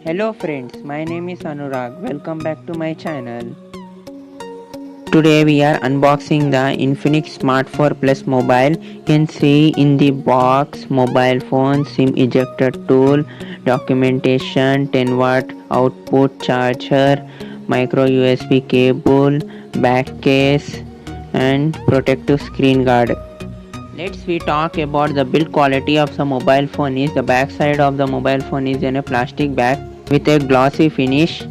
Hello friends, my name is Anurag. Welcome back to my channel. Today we are unboxing the Infinix Smart 4 Plus mobile. You can see in the box mobile phone, SIM ejector tool, documentation, 10 watt output charger, micro USB cable, back case and protective screen guard. Let's we talk about the build quality of the mobile phone. Is the back side of the mobile phone is in a plastic bag with a glossy finish.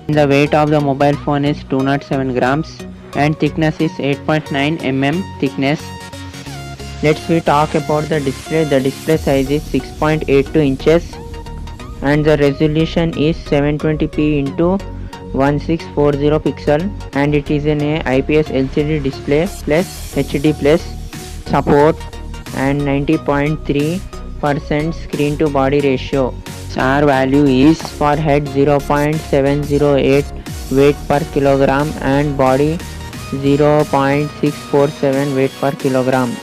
The weight of the mobile phone is 207 grams and thickness is 8.9 mm thickness. Let's we talk about the display. The display size is 6.82 inches and the resolution is 720p into 1640 pixel and it is an IPS LCD display plus HD plus support and 90.3% screen to body ratio. R value is for head 0.708 weight per kilogram and body 0.647 weight per kilogram.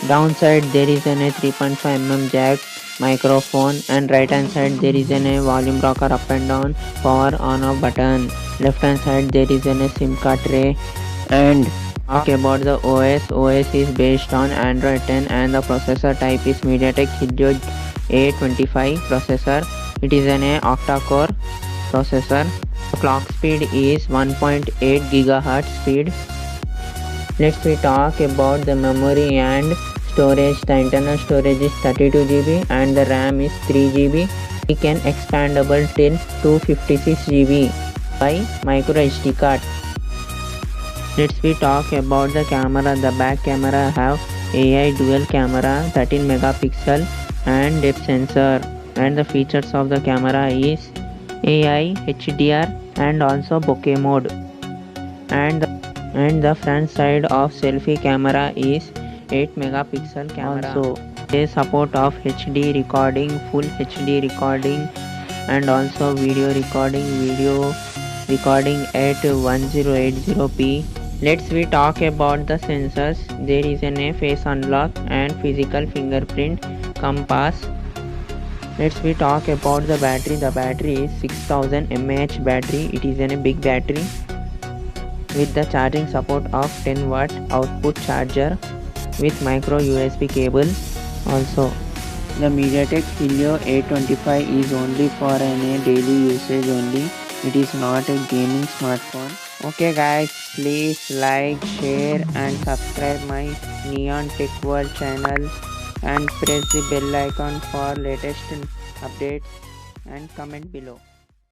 Downside there is a 3.5 mm jack microphone and right hand side there is a volume rocker up and down power on off button. Left hand side there is a SIM card tray. And talk about the OS is based on Android 10 and the processor type is MediaTek Helio A25 processor. It is an octa-core processor. Clock speed is 1.8 GHz speed. Let's we talk about the memory and storage. The internal storage is 32 GB and the RAM is 3 GB. We can expandable till 256 GB by micro SD card. Let's we talk about the camera. The back camera have AI dual camera 13 megapixel and depth sensor, and the features of the camera is AI HDR and also bokeh mode, and the front side of selfie camera is 8 megapixel camera. Also they support of HD recording, full HD recording and also video recording at 1080p. Let's we talk about the sensors. There is a face unlock and physical fingerprint compass. Let's we talk about the battery. The battery is 6000 mAh battery. It is a big battery with the charging support of 10 watt output charger with micro USB cable. Also the MediaTek Helio A25 is only for a daily usage only. It is not a gaming smartphone. Okay guys, please like, share and subscribe my Neon Tech World channel and press the bell icon for latest updates and comment below.